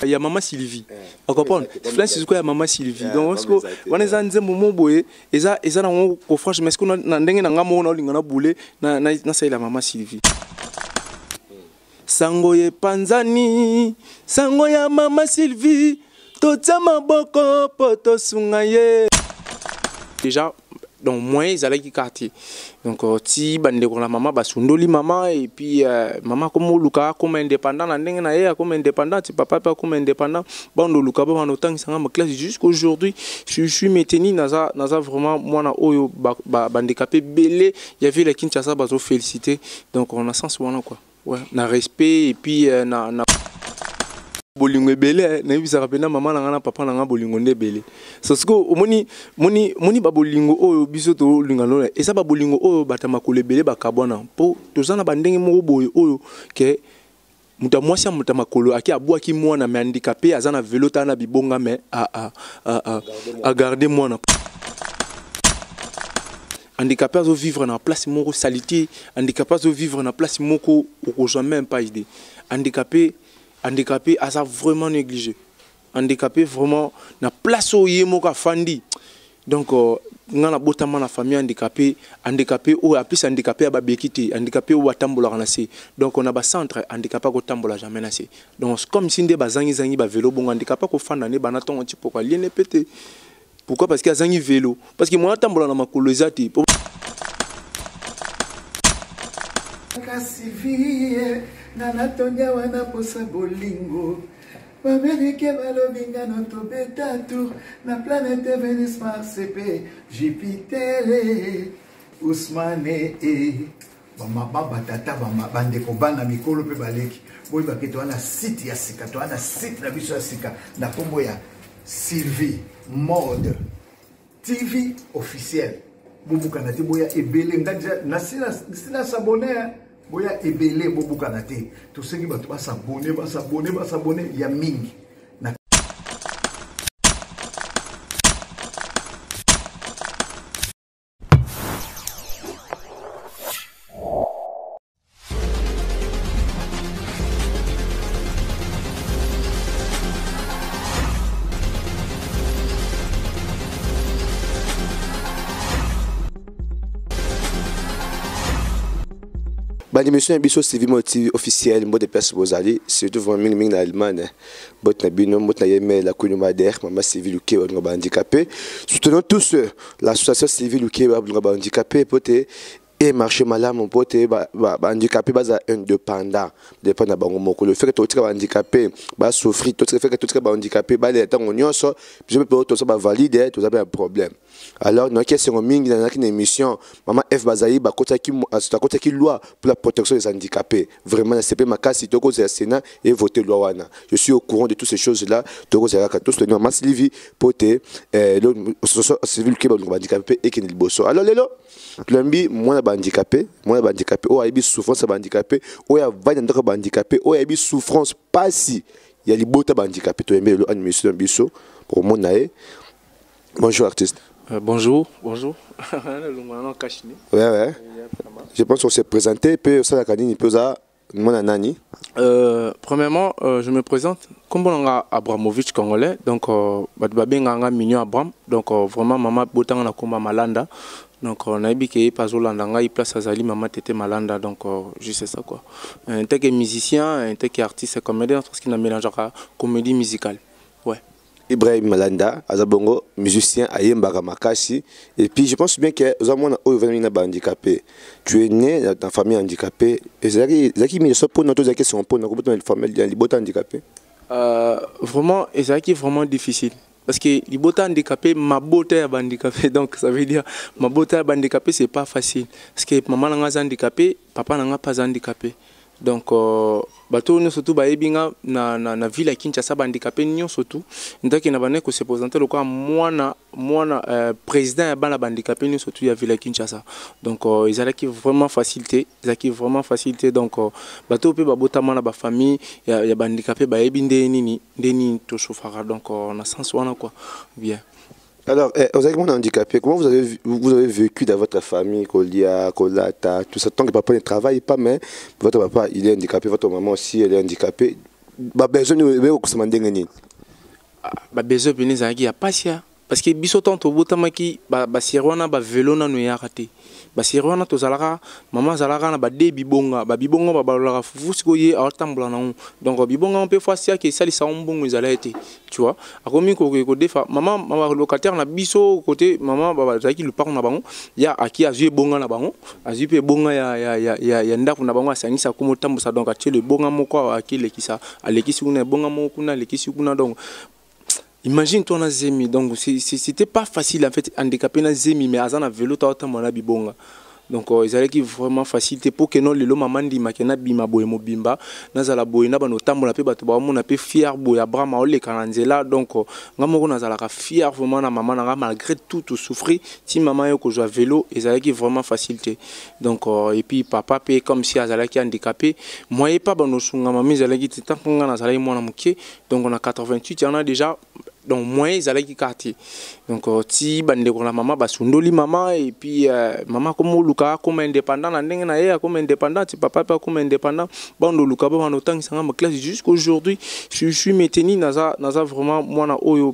Il y a maman Sylvie. On comprend? Flash c'est quoi il y a maman Sylvie. Donc est-ce que on est en train moment boye et ça on franchement est-ce qu'on a ndenge na ngamo na lingana boule na ça la maman Sylvie. Sango ye panzani, sango ya maman Sylvie, tota maboko poto sungaye. Déjà donc moi ils allaient qui quartier. Donc si bande ko la maman basundoli maman et puis maman comme luka comme indépendant na ndenge na ye comme indépendant ti papa pas comme indépendant bando luka ba en autant ça ma classe jusqu'aujourd'hui je suis maintenu naza vraiment moi na oyo handicapé belé il y avait la Kinshasa bazo féliciter donc on a sens wana quoi ouais na respect et puis na bolingo belé na bisa rapena maman na papa na bolingo nde belé parce que moni ba bolingo oyo biso to lingano et ça ba bolingo oyo batama ko lebele ba kabona po to zana bandenge mo boyo oyo ke muta mwasi muta makolo aki abwa ki mwana me handicapé azana vélo ta na bibonga mais à garder mwana handicapé azo vivre na place moko salité handicapé azo vivre na place moko o jamais même pas idée handicapé a ça vraiment négligé handicapé vraiment na place où yemo ka fandi donc ngana botama na famille handicapé ou a plus handicapé a babekité handicapé ou atambola na se donc on a ba centre handicapé ko tambola jamais na se donc comme si ndé bazangi ba vélo bon handicapé ko fanda ne bana tongo ti pourquoi lié ne pété pourquoi parce qu'il y a zangi vélo parce que moi tambola na makolo ezati Nanatonya wana posa bolingo Bamerike balobinga noto betatu Na planète Vénus Mars CP Jupiter Ousmane Bama tata bama bande ko bana mikolo pe baleki boy baketo wana site ya sika to wana site na biso ya sika na kombo ya Sylvie Mode TV officiel Bobuka na te boya ebele ngaja na sina s'abonner boya ebele bobuka na te to sengi bato ba s'abonner ya mingi na l'émission est bien suivie motive officielle mode de place bozali surtout vraiment ming na Allemagne bot na bino mot na yeme la kunumader maman civile qui est handicapé soutenons tous l'association civile qui est handicapé pote et marché malade mon pote handicapé basa indépendant dépend bango moko le fait que tout handicapé ba souffrir tout fait que tout handicapé ba les temps nyonso je peux tout ça ba valider tout ça un problème alors nous question mingi dans une émission maman F Bazaï ba kota ki loi pour la protection des handicapés vraiment c'est pas ma cas si toko c'est Sénat et voter loi wana je suis au courant de toutes ces choses là toko c'est ka tous le maman Sylvie pote l'association civile qui est handicapé et qui est liboso alors lelo lembi moi handicapé ou a souffrance handicapé ou a va handicapé ou a souffrance pas si il y a les bota handicapé to aimer l'admission biso pour mon nae bonjour artiste bonjour ouais je pense qu'on s'est présenté puis ça la canine peut ça mon nani premièrement je me présente comme on a Abramovich congolais donc babenganga Mignon Abram donc vraiment maman botanga na komba malanda. Donc on a dit que pas Olandanga il place Azali maman Tété Malanda donc juste ça quoi. Un tel que musicien, un tel que artiste, comédien, tout ce qui n'a mélangé comédie musicale. Ouais. Ibrahim Malanda, Azabongo, musicien, Ayembaga Makashi. Et puis je pense bien que Zamona Ouveni n'a pas handicapé. Tu es né dans ta famille handicapée. Et Zaki mais pour notre Zaki sont pour notre famille handicapée. Vraiment, et Zaki vraiment difficile. Parce que les beautés handicapés, ma beauté est handicapée, donc ça veut dire ma beauté est handicapée, c'est pas facile. Parce que maman n'est pas handicapée, papa n'est pas handicapé. Donc, bateau nous surtout baebinga na ville Kinshasa handicapé nous surtout. Donc il n'a pas que se présenter le quoi moi président ba handicapé nous surtout ya ville Kinshasa. Donc ils allaient qui vraiment facilité, donc bateau peut babotama na ba famille ya handicapé baebinde nini to chauffara donc on a sens wana quoi bien. Alors, vous avez comment handicapé? Comment vous avez vécu dans votre famille, Kolia, Kolata, tout ça? Tant que papa ne travaille pas, mais votre papa il est handicapé, votre maman aussi elle est handicapée. ba besoin de ko samandenge ni ba besoin pene za ki ya pasia parce que biso tonto botamaki ba sirwana ba vélo na no ya raté ba sirwana to zalaka mama zalaka na ba de bibonga ba balaka fufu siko ye atambola na donc bibonga on peut fois sia que ça li sa mbongo ezala été tu vois akomi ko defa mama locataire na biso côté mama ba zaki le parent na bango ya aki azu bonga na bango azu pe bonga ya ndaku na bango asangisa ko motambusa donc atie le bonga moko aki lekisa alekisi kuna bonga moko kuna lekisi kuna donc imagine toi na zemi donc c'était pas facile en fait handicapé na zemi mais azana vélo ta mona bibonga donc ils allaient qui vraiment facilité pour que non le maman di makena bima boye mobimba nazala boye na bano tambola pe bato ba mona pe fier boye abrama ole kananzela donc ngamoko nazala ka fier vraiment na maman na malgré tout souffrir si maman yo ko joue vélo ils allaient qui vraiment facilité donc et puis papa pe comme si azala qui handicapé moi et pas bano sunga mami ils allaient qui tant qu'on nazala mona mukie donc on a 88 il y en a déjà donc moi ils allaient qui quartier donc si bande ko la maman basundoli maman et puis maman comme luka comme indépendant na ndenge na ye comme indépendant ti papa pas comme indépendant bando luka ba en autant que ma classe jusqu'aujourd'hui je suis maintenu naza vraiment moi na oyo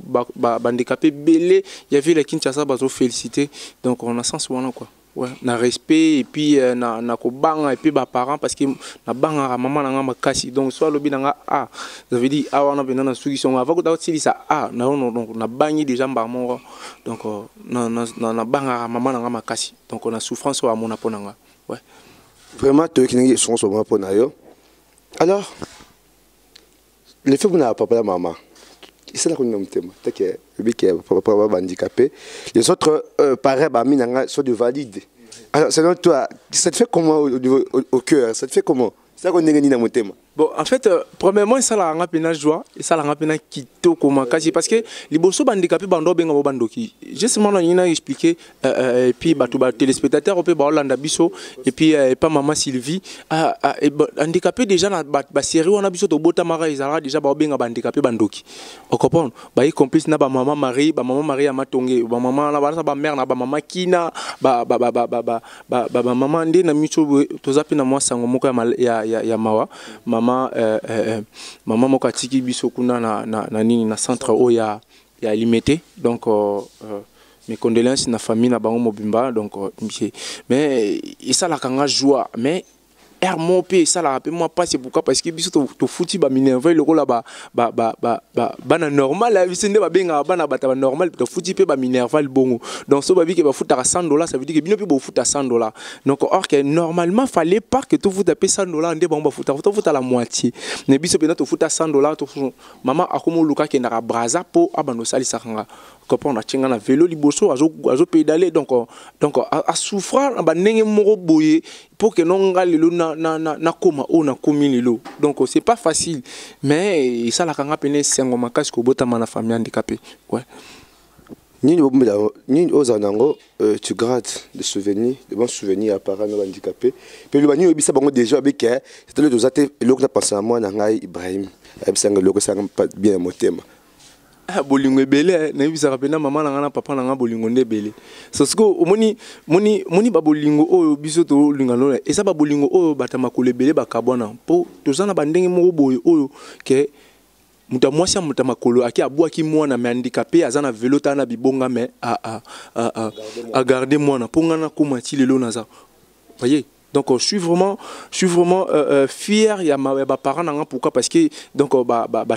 handicapé belé il y avait la Kinshasa bazo féliciter donc on a sens wana quoi ouais na respect et puis na ko banga et puis ba parents parce que na banga maman na ngama kasi donc soit lobi nga ah ça veut dire ah on a besoin na solution avant que ta tili ça ah non donc na bangi déjà mbarmo donc na banga maman na ngama kasi donc on a souffrance wa mona ponanga ouais vraiment toi qui ngi souffrance wa pona yo alors les faits na papa la maman c'est là qu'on a un thème t'inquiète le qui est papa handicapé les autres pareil bah minanga sont de valides alors selon toi ça te fait comment au cœur ça te fait comment ça qu'on est dans mon thème. Bon, en fait, premièrement, ça la rend pena joie et ça la rend pena quito comme kasi parce que les bosso handicapés bando benga bandoki. Justement, on a expliqué et puis batuba téléspectateurs on peut ba Hollanda biso et puis pas maman Sylvie handicapé déjà na ba série on a biso to bota mara izara déjà ba benga handicapé bandoki. On comprend? Ba y complice na ba maman Marie à Matonge, ba maman na ba mère na ba maman Kina ba maman ndé na micho to zapi na moi sango moko ya mawa maman mokatiki biso kuna na nini na centre o ya limité donc mes condoléances na famille na bango mobimba donc mais ça la kanga joie mais mon pays ça la rappelle moi pas c'est pourquoi parce que biso to fouti ba minerve le rôle là ba normal la vie sende ba benga ba normal to fouti pe ba minerve bongo donc so ba bi ke ba fouta $100 ça veut dire que bino pe ba fouta $100 donc or que normalement fallait pas que to fouta pe $100 ndé ba fouta la moitié mais biso pe na to fouta $100 to maman akomo luka ke na braza po abano sali sakanga comprendre tinga na vélo liboso azo pédaler donc à souffrir ba ndenge moko boye pour que non ngalelo na koma o na komi lelo donc c'est pas facile mais ça la kanga pene sengo makasi ko botama na famille handicapée ouais ni aux anango tu gardes des souvenirs de bons souvenirs à parents handicapés puis le bani obisa bango déjà avec c'était le dosate le que pensé à moi na ngai Ibrahim abisanga le que ça pas bien motema bolingo ebele na yebisaka pena mama na ngana papa na nga bolingo nde ebele sosiko omoni ba bolingo oyo biso to lingano eza ba bolingo oyo batama kolebele bakabona po tozana bandenge moko boye oyo ke muta mwasi muta makolo aki abwaki mwana me handicapé azana vélo tana bibonga me a garder mwana po ngana koma ti lelo naza voyez. Donc je suis vraiment fier ya ma parents nanga pourquoi parce que donc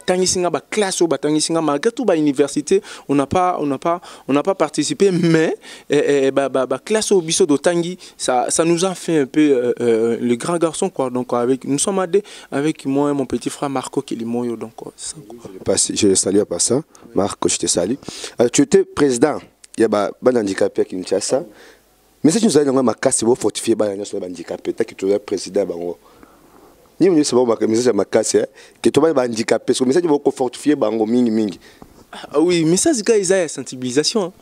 tangisinga ba classe ba tangisinga malgré tout ba université on n'a pas participé mais classe au biso de tangi ça nous a fait un peu le grand garçon quoi donc nous sommes avec moi et mon petit frère Marco Kilimoyo donc ça je le salue à passant Marco je te salue tu étais président il y a ba handicapé à Kinshasa. Mais si tu as un macasse, il faut fortifier les handicapés. Tu es le président. Ni on est bon message macasse que tu vas handicapé. Ce message il faut fortifier bango mingi. Oui, mais ça c'est la sensibilisation.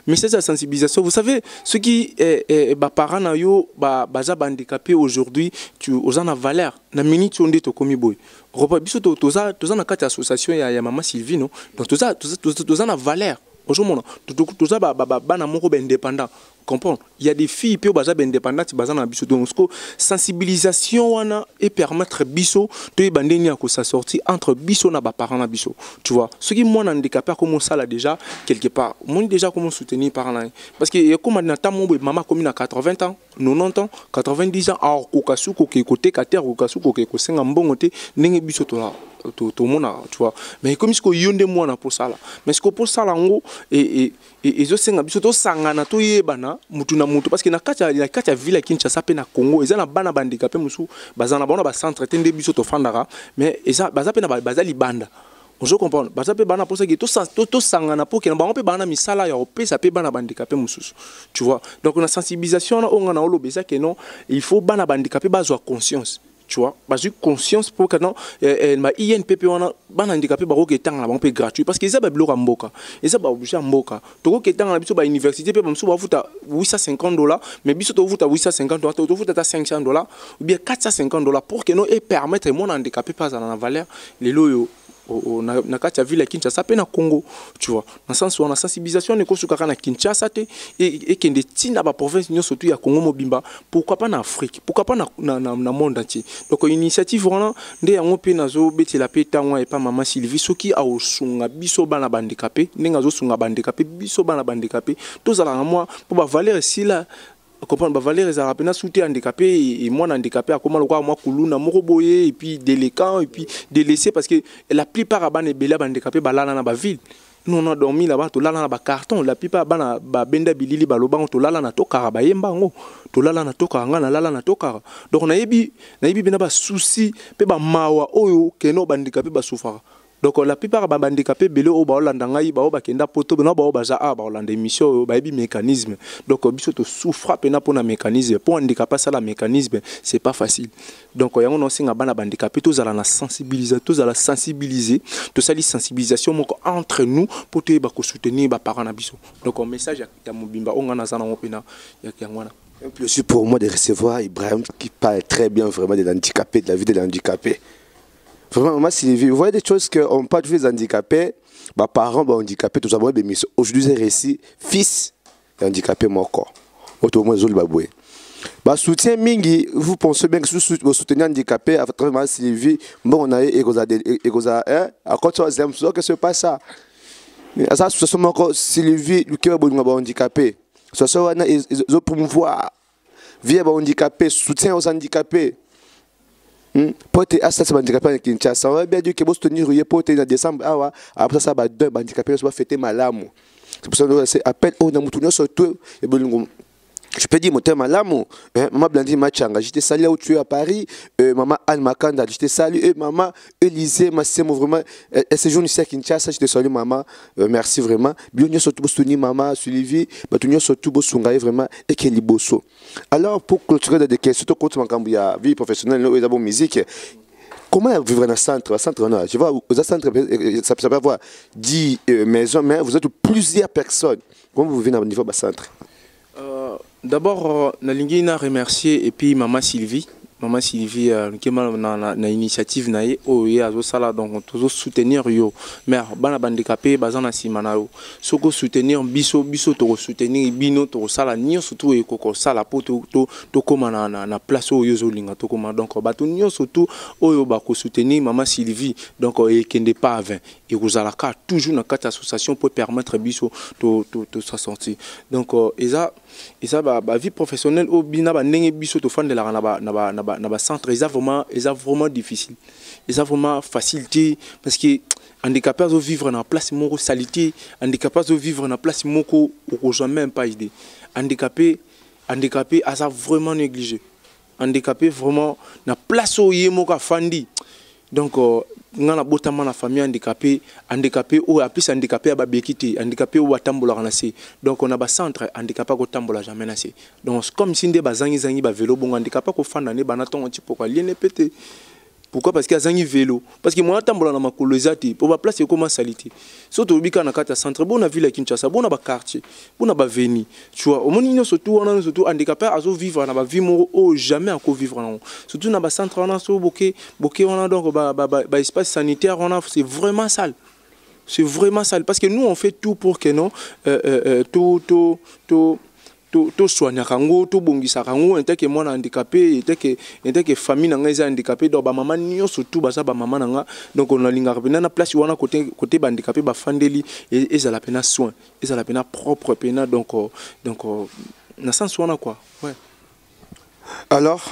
Mais c'est la sensibilisation. Vous savez, ce qui est parents na yo baza handicapé aujourd'hui, tu os en valeur. Na minute on dit to komi boy. Repas biso toza na kati association ya maman Sylvie non. Donc toza en valeur. ozomona toza bana moko indépendant comprendre. Il y a des filles qui sont indépendantes, donc sensibilisation wana et permettre biso de bandenia ko sa sortie entre biso na ba parents na biso. Tu vois, ce qui moi handicapé comme ça là déjà quelque part. Moi déjà comment soutenir parents parce que comme na ta maman comme na 80 ans, 90 ans, 90 ans or ko kasuko ke côté kater ko kasuko ke ko senga mbongo te ndenge biso to là. Tout le monde, tu vois. Mais comme si on a moi pour ça là. Mais ce que pour ça là, et je sais que biso to sangana to yebana mutu na mutu parce que na kati ya ville Kinshasa pe na Congo, ils ont bana handicapé musu, bazana bana ba centre tende biso to fandara, mais eza baza pe na bazali banda. Je comprends. Baza pe bana pour ça que to sangana pour que na ba pe bana misala ya pe ça pe bana handicapé musu. Tu vois. Donc on a sensibilisation on a olo beza que non, il faut bana handicapé bazo conscience. Tu vois, parce que conscience pour que non, ma INPP on a ban handicapé baro qui est en là, on peut gratuit parce que ça va bloquer mboka, et ça va obliger mboka. Toko qui est en là, biso ba université pe bamso ba futa $850, mais biso to futa $850, to futa $500 ou bien $450 pour que non et permettre mon handicapé pas dans la valeur les loyo. Na kati ya ville Kinshasa pe na Congo, tu vois, dans sens où on a sensibilisation ne ko sukaka na Kinshasa te et kende tina ba province nyo surtout ya Congo mobimba, pourquoi pas en Afrique, pourquoi pas na monde entier. Donc une initiative vraiment nde yango pe nazo betela pe tangwa et pas maman Sylvie soki a osunga biso bana bandicapé ndenge azo sunga bandicapé biso bana bandicapé tozala na moi pour ba valeur si là comprendre ba valeur ezala pena souté handicapé et moi handicapé a comment moi kuluna moko boye et puis déléquent et puis délaissé parce que la plupart a ban ebela handicapé balana na ba ville. Nous on a dormi là-bas to lala na ba carton la plupart bana ba benda bilili baloba to lala na tokara ba yemba ngo to lala na tokara nga na lala na tokara donc na yebi bina ba souci pe ba mawa oyo keno handicapé ba souffra. Donc la plupart des handicapés belé au baolanda ngai ba bakenda poto bena ba baza a baolanda émission ba yebi mécanisme. Donc biso to souffra pena pour na mécanisme pour handicapé ça la mécanisme c'est pas facile. Donc yango no singa bana handicapé tous ala na sensibiliser tous ala sensibiliser to sali sensibilisation moko entre nous pour te ba ko soutenir ba parents na biso. Donc un message ya mobimba on ngana zana pena ya yangwana. Un plaisir pour moi de recevoir Ibrahim qui parle très bien vraiment de l'handicapé, de la vie de l'handicapé. Vraiment, moi, Sylvie, vous voyez des choses qu'on parle de handicapés, mes parents sont handicapés, tout ça, mais aujourd'hui, j'ai réussi, fils handicapé, mon corps. Autrement, je vais le soutien mingi, vous pensez bien que si vous soutenez handicapé, à travers Sylvie, bon, on a à côté de que ce n'est pas ça. Ça, c'est encore Sylvie, qui est handicapé. Ça, c'est promouvoir, vie handicapé, soutien aux handicapés. Pour être à ça, c'est handicapé à Kinshasa. On va bien dire que vous tenir pour être en décembre, après ça, deux handicapés vont fêter malamu. C'est pour ça que c'est appel au Namutunio surtout. Je peux dire mon terme malamu. Maman Blandine Machanga, j'étais salé où tu es à Paris. Maman Anne Makanda, j'étais salé. Et maman Élisée, ma sœur, vraiment. Elle séjourne ici à Kinshasa, j'étais salé, maman. Merci vraiment. Bien surtout pour soutenir maman, Sylvie. Bien surtout pour soutenir vraiment et qu'elle est bosso. Alors pour clôturer des questions, surtout quand tu as vie professionnelle, nous avons musique. Comment vivre dans un centre? Je vois, au centre, ça peut avoir 10 maisons, mais vous êtes plusieurs personnes. Comment vous vivez au niveau du centre? D'abord, je na remercier et puis maman Sylvie qui est na initiative na ye o ye azo sala donc toujours soutenir yo mais bana handicapé bazana simana yo soko soutenir biso to soutenir bino to sala nyo surtout e koko sala po to koma na place o yo zolinga to koma donc ba to nyo surtout oyo ba ko soutenir maman Sylvie donc e kende pas 20 et vous allez toujours dans quatre associations pour permettre biso to sa sortie donc eza ba vie professionnelle au bina ba ndenge biso to fande la na centre ils a vraiment difficile ils a vraiment facilité parce que handicapé à vivre dans place moko salité handicapé à vivre dans place moko ou jamais même pas idée handicapé a vraiment négligé handicapé vraiment na place au yemoka fandi donc ngana botama na famille handicapé ou a plus handicapé ba bekiti handicapé ou atambola kanase donc on a ba centre handicapé ko tambola jamais nasé donc comme si ndé bazangi ba vélo bon handicapé ko fanda ne bana ton tipo ko liene pété. Pourquoi? Parce qu'il y a un vélo. Parce que moi, je suis ma colonisation. Pour ma place, comment salité. Surtout, il y a un centre, bon, la ville à Kinshasa, bon, un quartier, bon, un veni. Tu vois, au moins, surtout, on a surtout handicapé à vivre, on a vie jamais à vivre. Surtout, dans le centre, on a bokeh, on a donc espace sanitaire, on a, c'est vraiment sale. C'est vraiment ça. Parce que nous, on fait tout pour que non, tout soigner kango, tout bongisa kango, en tant que moi handicapé, en tant que famille nanga handicapé, donc ba maman nyo surtout ba maman nanga, donc on a linga pena na place wana côté handicapé ba fandeli et ça la pena soin, et ça la pena propre pena donc na sens wana quoi. Ouais. Alors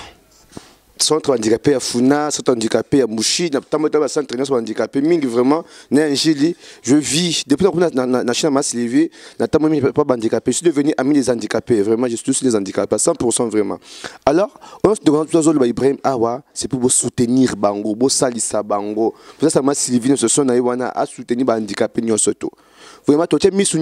centre handicapé à Funa, centre handicapé à Mouchi, na centre handicapé mingi vraiment né Angeli, je vis depuis na Chine ma Sylvie, na tamomi pas handicapé, je suis devenu ami des handicapés, vraiment je suis tous les handicapés 100% vraiment. Alors on se demande toujours le Ibrahim Awa, c'est pour soutenir bango, bo salisa bango. Pour ça ma Sylvie ce sont na wana à soutenir ba handicapé surtout. Vraiment toi tu mis sur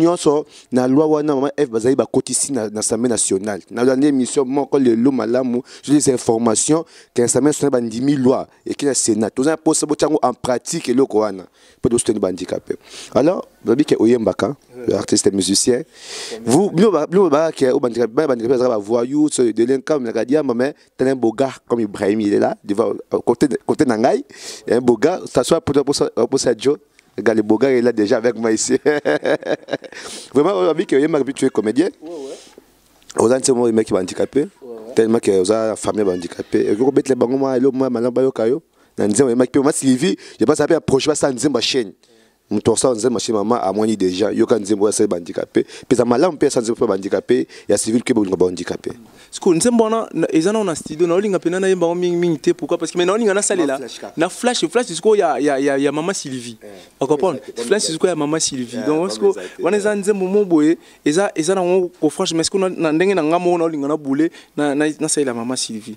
na loi wana maman F bazali ba kotisi na l'Assemblée nationale. Na dernière émission moi quand le malamu, j'ai des informations que l'Assemblée nationale ba ndimi loi et que le Sénat tous un poste en pratique et le wana pour soutenir ba handicapé. Alors babi ke oyembaka artiste musicien. Vous ba ke au handicapé ba voyou de l'income na gadia mais tel un beau gars comme Ibrahim il est là devant côté nangai un beau gars ça soit pour ça Joe. Regarde, le beau gars est là déjà avec moi ici. Vraiment, on a vu que tu es comédien. On a un mec qui est handicapé. Tellement que vous avez une famille handicapée. Et vous avez les bangos, moi, maintenant, je pense que un projet, ça une chaîne. Je pense que maman a moins déjà. Il y a un handicapé. Puis ça m'a l'air un peu handicapé. Il y a civil qui est handicapé. Ce qu'on sait, ils ont un studio, on a pena na yemba mingité pourquoi parce que maintenant on a salé là. Na flash c'est quoi il y a maman Sylvie. On comprend. Flash c'est quoi il y a maman Sylvie. Donc ce qu'on on est en moment boye, ils ont un coffrage mais ce qu'on a ndenge na ngamo on a boulé na salé la maman Sylvie.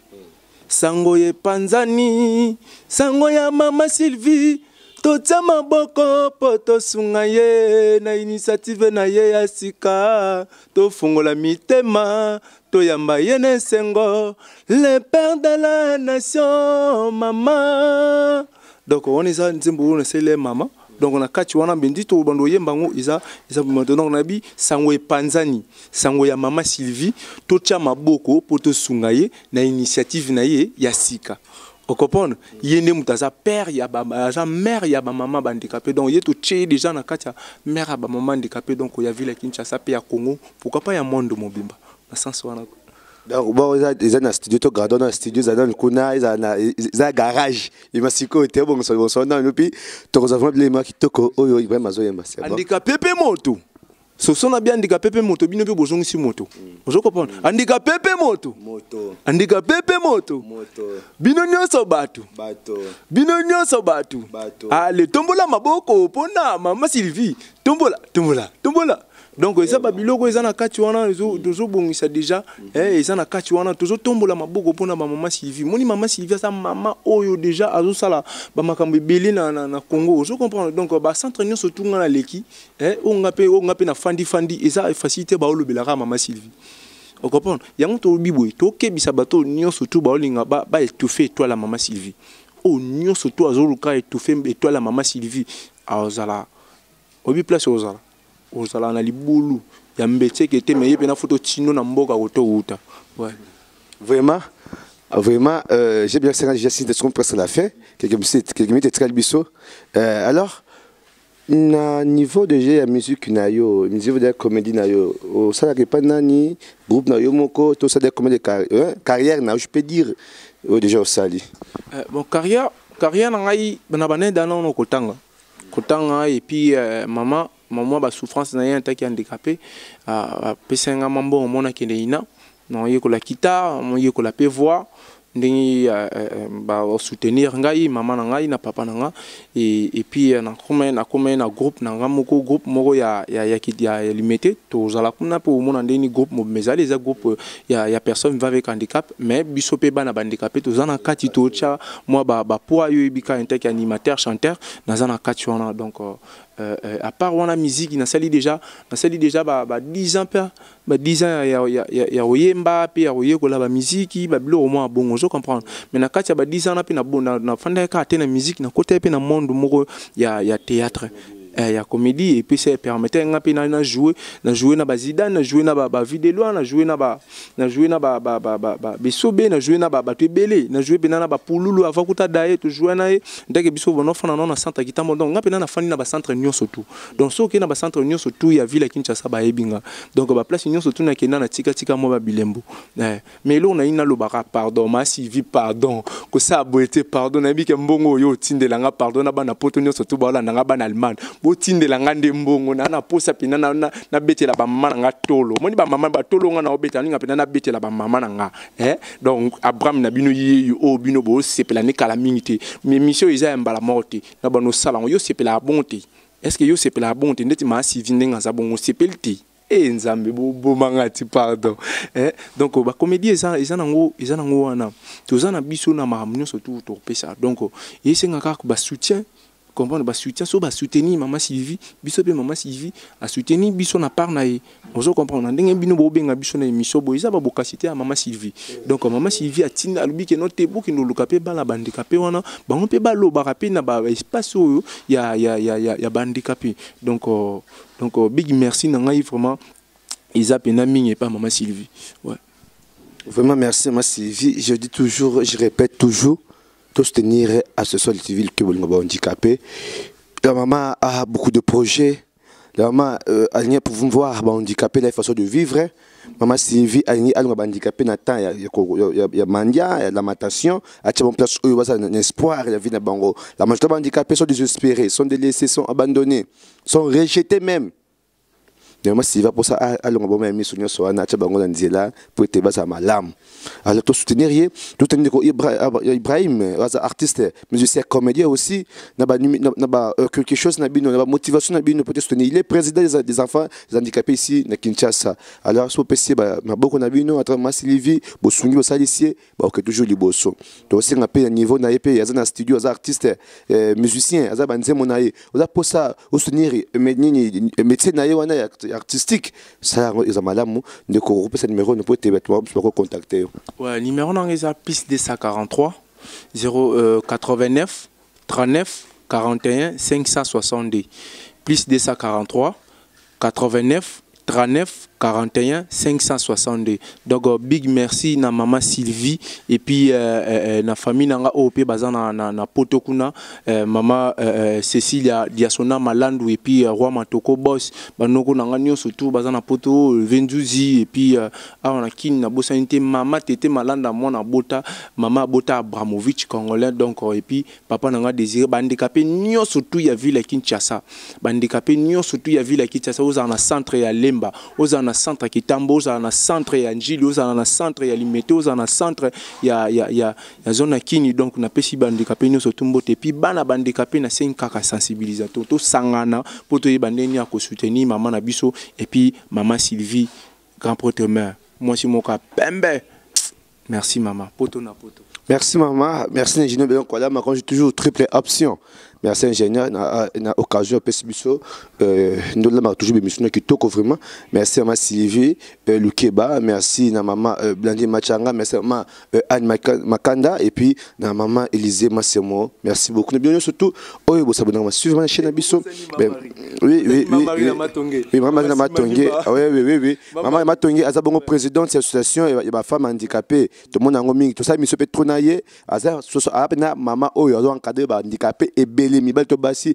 Sangoye panzani, sangoya maman Sylvie. Tota maboko poto sungaye na initiative na ye ya sika to fungola mitema to yamba yene sengo le père de la nation maman donc on est ça nzimbu c'est les maman donc on a kati wana bendi to bando yembango isa maintenant on a bi sangoye panzani sangoya maman Sylvie to tia maboko poto sungaye na initiative na ye ya sika. Vous comprenez? Il y a un père, il y a une mère, il y a une maman handicapée. Donc, il y a tout déjà dans la mère, il y a une maman handicapée. Donc, il y a vu la Kinshasa, il y a Congo. Pourquoi pas il y a un monde de Mobimba? Donc, bon, ils ont un studio, ils ont un studio, ils ont un kuna, ils ont un garage. Ils m'ont dit que bon, ils sont dans le pays. Ils ont les marques qui toko, oh, ils vont handicapé, moto. Ce sont bien handicapés moto, bien besoin de moto. Vous comprenez? Handicapé moto. Handicapé moto. Binonyo sobatu. Binonyo sobatu. Allez, tombola maboko, pona, maman Sylvie. Tombola. Donc, ça va biloko, ils en a katuana, ils ont bon, ça déjà, ils en a katuana, toujours tombola maboko, pona, maman Sylvie. Moni maman Sylvie, sa maman, oyo déjà, azo sala, ba makambe belé na Congo. Je comprends. Donc, ba s'entraîner surtout dans la leki, on a pe na fandi, et ça facilité ba le belara maman Sylvie. Vous comprenez? Yango to biboy, to kebisa bato nyo surtout ba linga ba étouffé toi la maman Sylvie. Oh nyo surtout azoluka étouffé et toi la maman Sylvie. Azala. Obi place ozala. Ozala na libulu ya mbete qui était mais il y a une photo tino na mboka koto uta. Ouais. Vraiment j'ai bien que j'ai signé de presque à la fin quelques minutes très biso. Alors na niveau de la musique na yo niveau de la comédie na yo o ça que pas nani groupe na yo moko tout ça des comédie carrière na je peux dire déjà au sali bon carrière na ngai bana bané dans no kotanga et puis maman ba souffrance na yé taki handicapé pesenga mambo mona kende non yeko la guitare mon yeko la voix ndingi ba soutenir ngai maman na ngai na papa na nga et puis na comme na groupe na ngamoko groupe moko ya limité to zala kuna po mona ndeni groupe mezali za groupe ya personne va avec handicap mais bisope bana handicapé to zana kati to cha moi ba poa yo bika intek animateur chanteur na zana kati wana donc à part wana musique na sali déjà ba 10 ans pa ba 10 ans ya oyemba pe ya oyekola ba musique ba bilo au moins bon je comprends mais na kati ba 10 ans na pe na fanda ka te na musique na côté pe na monde moko ya théâtre ya comédie et puis ça permettait nga pe na jouer na ba Zidane na jouer na ba Vidéloa na jouer na ba Besobe na jouer na ba Tebele na jouer pe na ba Pululu avant kuta daye to jouer na ndeke biso bono fana na centre kitambo donc nga pe na fani na ba centre nyonso tout donc so ke na ba centre nyonso tout ya ville Kinshasa ba ebinga donc ba place nyonso tout na kenda na tika mo ba bilembo mais là on a ina lobaka pardon ma Sylvie pardon ko ça boete pardon na bi ke mbongo yo tindelanga pardon na bana poto nyonso tout ba la nga bana Allemagne bo tindelanga nde mbongo na posa pina na betela ba mama nga tolo moni ba mama ba tolo nga na obeta ninga pina na betela ba mama nga donc Abraham na bino yi o bino bo sepela ne kala mingite mais mission isa mbala morte na bano sala yo sepela bonté est-ce que yo sepela bonté ndeti ma Sylvie ndenga za bongo sepelti nzambe bo mangati pardon donc ba comédie eza nango wana tozana biso na mamunyo surtout to pesa donc yesenga ka ba soutien comprendre ba soutien so ba soutenir maman Sylvie biso be maman Sylvie a soutenir biso na part na ye ozo comprendre ndenge bino bo benga biso na émission bo isa ba bokasité à maman Sylvie donc maman Sylvie a tina alubi ke no tebo ki no lukape ba la bandicapé wana ba on pe ba lo ba rapé na ba espace oyo ya bandicapé donc big merci na ngai vraiment isa pena mingi pas maman Sylvie ouais vraiment merci maman Sylvie je dis toujours je répète toujours soutenir à ce sol civil que vous handicapé. La maman a beaucoup de projets. La maman a pour vous voir handicapé la façon de vivre. Maman Sylvie a handicapé na temps il y a mandia, il y a lamentation, à une place où il y a un espoir, la vie na bango. La majorité handicapés sont désespérés, sont délaissés, sont abandonnés, sont rejetés même. Moi si va pour ça allons bon même sonyo so na cha bango nzela pour te basa malam alors to soutenir tout tenir Ibrahim artiste musicien comédien aussi na ba quelque chose na bino na motivation na bino peut soutenir il est président des enfants des handicapés ici na Kinshasa alors so pesi ba beaucoup na bino atra ma Sylvie bo sungi bo salisier ba que toujours liboso to aussi na pe niveau na EP ya na studio as artiste musicien as banze monaye oza pour ça soutenir métier na wana artistique ça ils ont malamu de regrouper ce numéro ne peut te contacter ouais numéro non est plus de 143 089 39 41 562 plus de 143 89 39 41 562 donc big merci na maman Sylvie et puis na famille nanga OP bazana na potokuna maman Cécilia Diasona Malandu et puis roi Matoko boss banoko nanga nyo surtout bazana poto Venduzi et puis on a kin na bosanité maman tete malanda mona bota maman bota Abramovich congolais donc et puis papa nanga désiré bandicapé nyo surtout ya ville Kinshasa bandicapé nyo surtout ya ville Kinshasa aux en centre ya Lemba aux en centre Kitambo aux en centre ya Njili aux en centre ya Limete aux en centre ya zone Kini donc na pesi bandicapé nyo surtout mbote puis bana bandicapé na 5 kaka sensibilisateur to sangana poto yebandeni ya ko soutenir maman na biso et puis maman Sylvie grand prêtre-mère moi si moka pembe merci maman poto na poto. Merci maman, merci ingénieur Bélon Kwala, mais quand j'ai toujours triple option. Merci ingénieur, na occasion Pessibiso, nous l'avons toujours bémissionné qui toque vraiment. Merci maman Sylvie, Lukeba, merci na maman Blandi Machanga, merci maman Anne Makanda et puis na maman Élisée Massemo. Merci beaucoup. Nous bien surtout, oui, vous savez nous suivre la chaîne Abisso. Oui, maman Matongue, oui. Maman Matongue, azabongo président de cette association et ma femme handicapée. Tout le monde a ngoming, tout ça, mais ce peut trop nailler. Azar, na maman oyo azo encadré ba handicapé et belé mi bel to basi.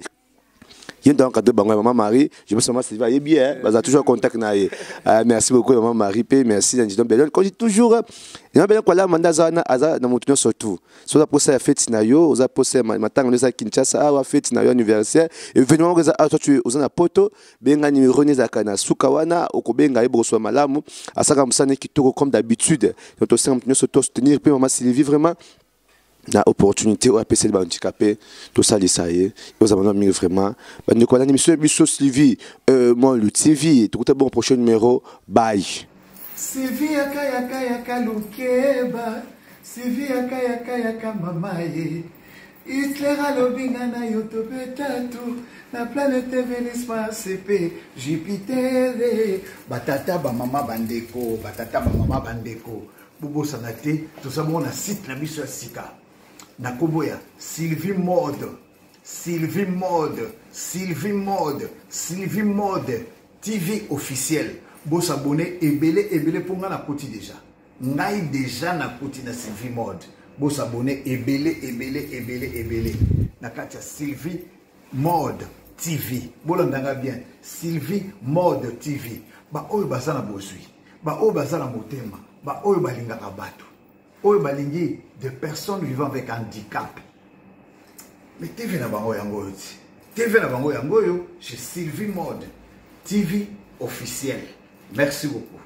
Il y a encadré ba maman Marie, je me sens Sylvie est bien, baza toujours contact naie. Merci beaucoup maman Marie, merci Angidon Bellon. Quand je toujours il y a bien quoi là mandat zana aza na mutuno surtout. So za posa ya fête na yo, oza posa matanga neza Kinshasa wa fête na yo anniversaire. Événement que za toi tu ozana poto, benga numéro neza kana sukawana okobenga ebo so malamu, asaka musane kitoko comme d'habitude. Donc aussi mutuno surtout soutenir puis maman Sylvie vraiment na opportunité au APC de handicapé tout ça ça y est nous avons mis vraiment bah nous connaissons monsieur Bisso Sylvie moi le TV tout est bon prochain numéro bye Sylvie yaka lukeba Sylvie yaka mamaye Hitler alobinga na yoto betatu na planète Vénus CP Jupiter batata ba mama bandeko bubo sanate tout ça bon na site na biso sika na koboya Sylvie Mode Sylvie Mode, Sylvie Mode, Sylvie Mode, TV officiel. Vous s'abonnez et pour moi na côté déjà. Ngai déjà na côté na Sylvie Mode. Vous s'abonnez et belé. Na katia Sylvie Mode TV. Vous l'entendez bien. Sylvie Mode TV. Ba oyo basana bosui. Ba oyo basana motema. Ba oyo balinga kabato. Oyo balingi de personnes vivant avec handicap. Mais TV na bango yango yo. TV na bango yango yo chez Sylvie Mode TV officiel. Merci beaucoup.